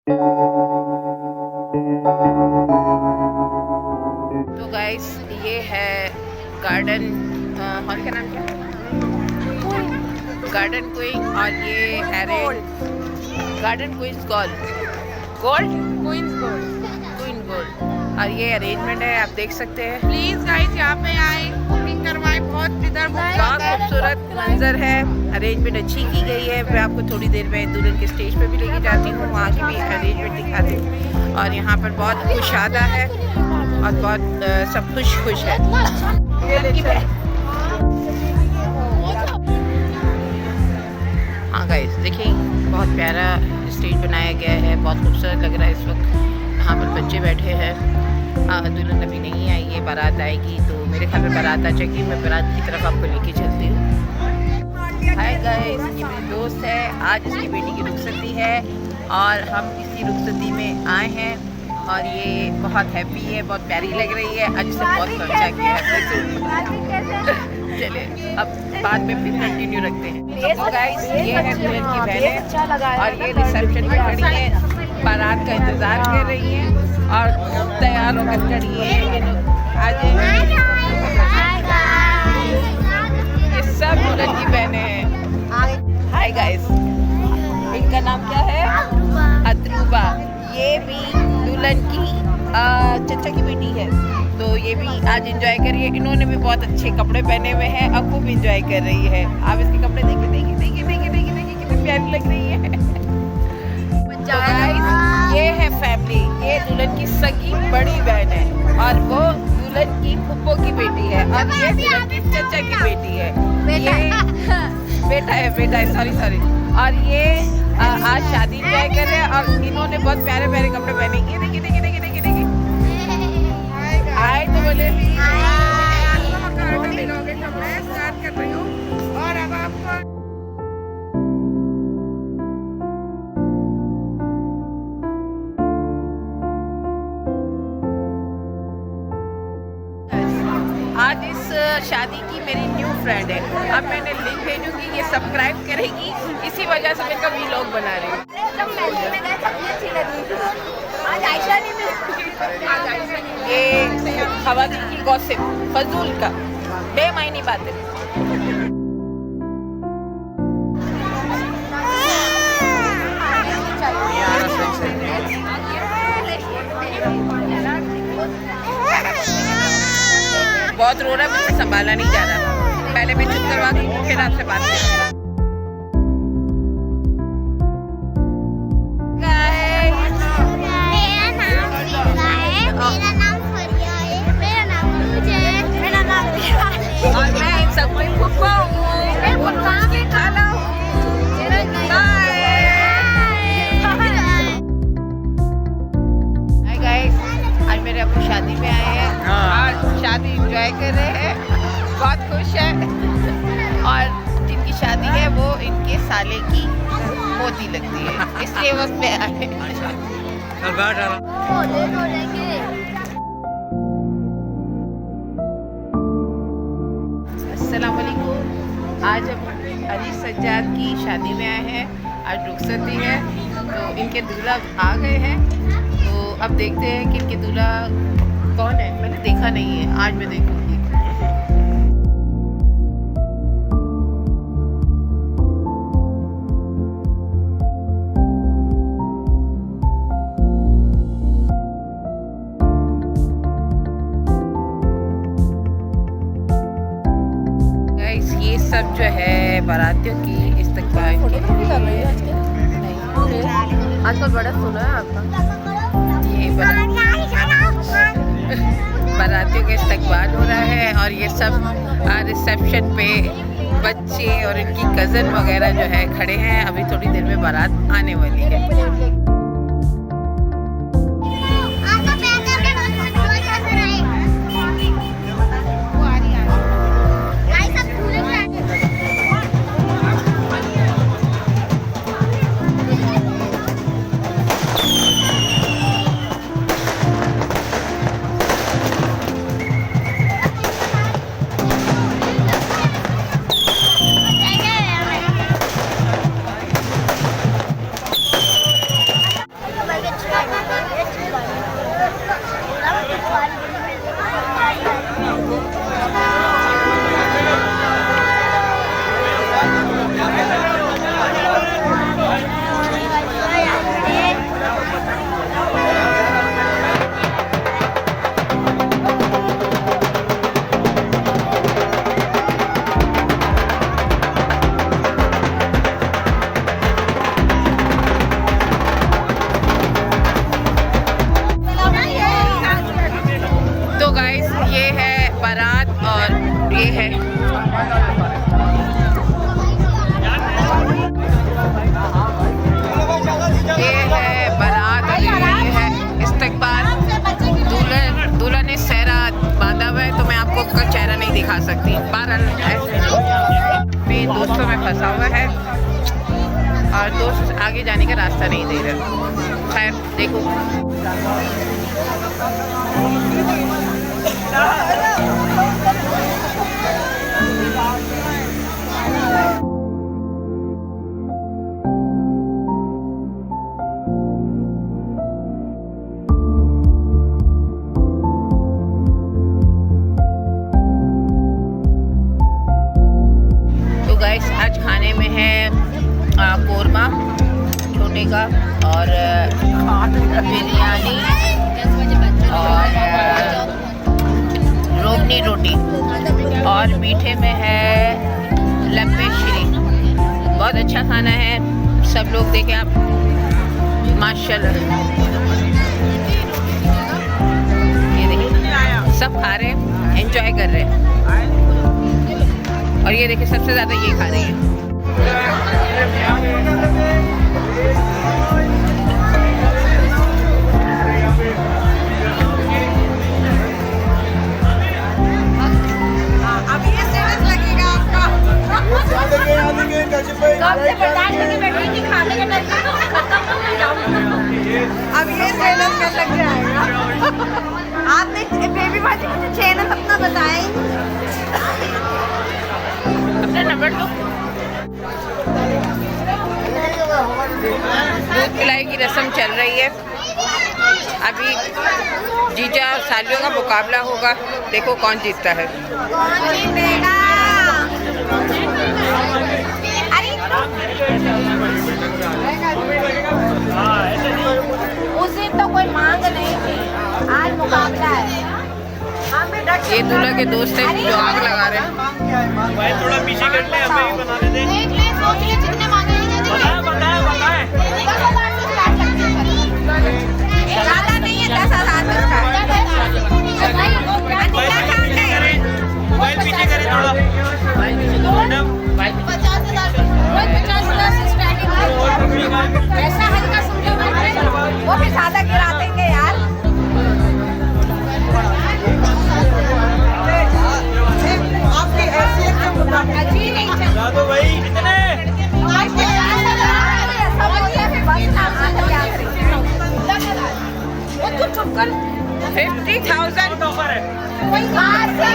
तो गाइस ये है गार्डन हॉल का नाम क्या है? Garden queen. और ये है garden queens gold queen gold. और ये अरेंजमेंट है, आप देख सकते हैं। प्लीज गाइस यहाँ पे आए, बुकिंग करवाएं। बहुत इधर बहुत खूबसूरत मंजर है, अरेंजमेंट अच्छी की गई है। मैं आपको थोड़ी देर में दुल्हन के स्टेज पे भी लेके जाती हूँ, वहाँ की भी अरेंजमेंट दिखाती हूँ। और यहाँ पर बहुत खुशादा है और बहुत सब खुश है। हाँ गाइस देखिए, बहुत प्यारा स्टेज बनाया गया है, बहुत खूबसूरत लग रहा है। इस वक्त यहाँ पर बच्चे बैठे हैं। दुल्हन अभी नहीं आई है, बारात आएगी तो मेरे ख्याल में बारात आ जाएगी। मैं बारात की तरफ आपको लेके चलती हूँ। हाय गाइस, ये मेरी दोस्त है। आज इसकी बेटी की रुखसती है और हम इसी रुखसती में आए हैं और ये बहुत हैप्पी है, बहुत प्यारी लग रही है। आज से बहुत खर्चा किया है। चलिए अब बाद में फिर कंटिन्यू रखते हैं। तो गाइस ये है दुल्हन की बहनें और ये रिसेप्शन में खड़ी है, बारात का इंतज़ार कर रही है और तैयार होकर खड़ी है। आज ये सब दुल्हन की बहनें हैं। हाय गाइस, इनका नाम क्या है? अद्रुबा। ये भी दुल्हन की चचा की बेटी है, तो ये भी आज एंजॉय कर रही है। इन्होंने भी बहुत अच्छे कपड़े पहने हुए हैं और खूब एंजॉय कर रही है। आप इसके कपड़े देखिए कितनी प्यारी लग रही है। तो गाइस ये है फैमिली, ये दुल्हन की सगी बड़ी बहन है और वो दुल्हन की फुप्पो की बेटी है और ये दुल्हन की चचा की बेटी है। ये बेटा है सॉरी। और ये आज शादी एंजॉय कर रहे हैं और इन्होंने बहुत प्यारे प्यारे कपड़े पहने। ये देखिए हाय तो बोले स्टार्ट कर रही हूँ और अब आपको आज इस शादी की मेरी न्यू फ्रेंड है। अब मैंने लिंक भेजूंगी, ये सब्सक्राइब करेगी, इसी वजह से मैं इनका व्लॉग बना रही हूँ। ये खवातीन की गॉसिप, फजूल का बेमायनी बातें। बहुत रो रहा है, मुझसे संभाला नहीं जा रहा। पहले मैं चुप करवा दूँ फिर आपसे बात करूँ। और मैं इन सबको फुप्पो हूँ, खाला हूँ। हाय गाइस, आज मेरे अपनी शादी में आए हैं और शादी एंजॉय कर रहे हैं, बहुत खुश है। और जिनकी शादी है वो इनके साले की मोती लगती है, इसलिए वक्त में आए। अस्सलाम वालेकुम। आज हम अली सज्जाद की शादी में आए हैं, आज रुखसती है तो इनके दूल्हा आ गए हैं। तो अब देखते हैं कि इनके दूल्हा कौन है। मैंने देखा नहीं है, आज मैं देखूंगी। गाइस ये सब जो है बारातियों की इस्तकबाल के आजकल बड़ा सुना है आपका। ये बारातियों का इस्तकबाल हो रहा है और ये सब रिसेप्शन पे बच्चे और इनकी कज़न वगैरह जो है खड़े हैं। अभी थोड़ी देर में बारात आने वाली है। फंसा हुआ है और दोस्त आगे जाने का रास्ता नहीं दे रहे। खैर देखो, आज खाने में है कोरमा छोटे का और बिरयानी और रोगनी रोटी और मीठे में है लम्बे श्री। बहुत अच्छा खाना है, सब लोग देखें आप, माशाल्लाह। ये देखिए सब खा रहे हैं, एंजॉय कर रहे हैं और ये देखिए सबसे ज़्यादा ये खा रही है। अब ये स्टेटस लगेगा आपका। अब ये स्टेटस क्या लग जाएगा? आपने बेबी भाजी मुझे चैनल अपना बताया ही नहीं। अपना नंबर दो। दूध पिलाई की रस्म चल रही है। अभी जीजा और सालियों का मुकाबला होगा, देखो कौन जीतता है। कौन जीतेगा? उस दिन तो कोई मांग नहीं थी, आज मुकाबला है। ये दूल्हा के दोस्त है जो आग लगा रहे हैं। भाई थोड़ा पीछे कर ले, हमें ही बनाने दे। जितने मांगे ज़्यादा नहीं है, 10,000 मोबाइल पीछे करें थोड़ा। 50,000 से स्टार्टिंग है। ऐसा हल्का समझो, वो फिर ज़्यादा गिरा देंगे यार। आपकी हैसियत के मुताबिक जी नहीं बता दो भाई कितने। चुप कर। 50,000 ऑफर है। 50 से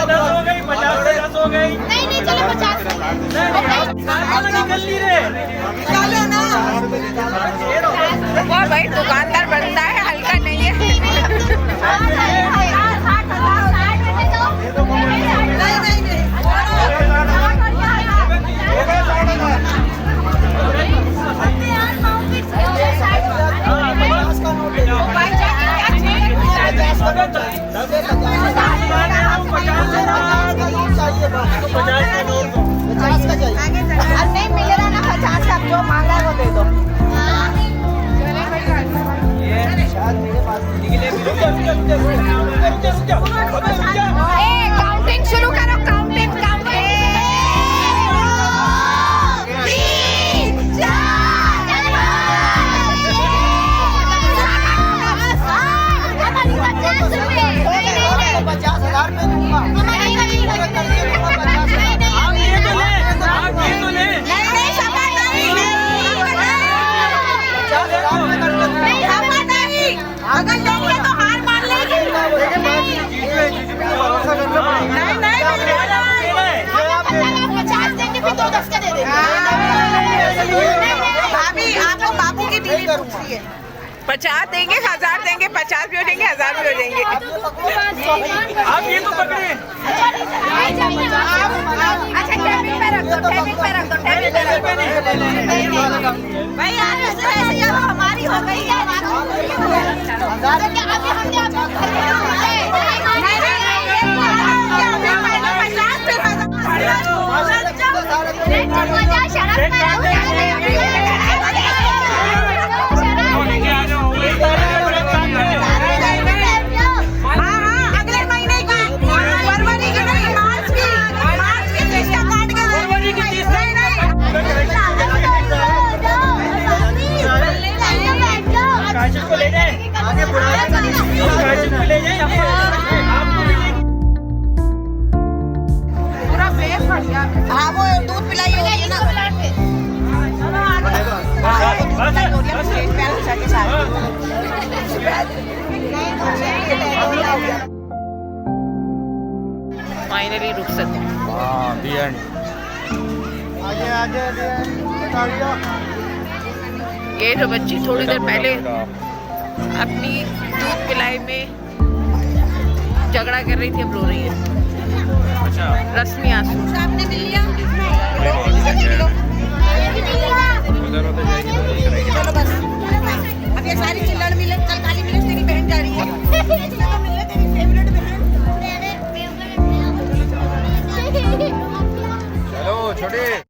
10 हो गई, 50 से 10 हो गई। नहीं चलो 50 निकल नहीं रहे। निकालो ना। वो भाई दुकानदार बनता है, हल्का नहीं है। नहीं मिलेगा ना 50 का, जो मांगा वो दे दो। काउंटिंग शुरू करो, काउंटिंग अगर लेंगे तो हार मान लेंगे। नहीं 50 देंगे फिर 2-10 का दे देंगे। भाभी आपको बाबू की टीवी पूछ रही है। 50 देंगे, 1000 देंगे, 50 भी हो जाएंगे, 1000 भी हो जाएंगे। आप ये तो पकड़े। अच्छा टेबिल पे रख दो, टेबिल पे रख दो, टेबिल पे रख दो। भाई यार ऐसे जब हमारी हो गई है तो क्या अभी हमने आपको अगले महीने की फरवरी की नहीं, मार्च की किस्ता काट के फरवरी की किस्त काशिफ को ले जाए, आगे काशिफ को ले जाए। आपको पूरा फेस फट गया। हाँ वो दूध पिलाई हो रही है ना। फाइनली रुखसत। ये जो बच्ची थोड़ी देर पहले अपनी दूध पिलाई में झगड़ा कर रही थी, अब रो रही है। रस्मी आंसू। आपने मिल लिया? चलो बस।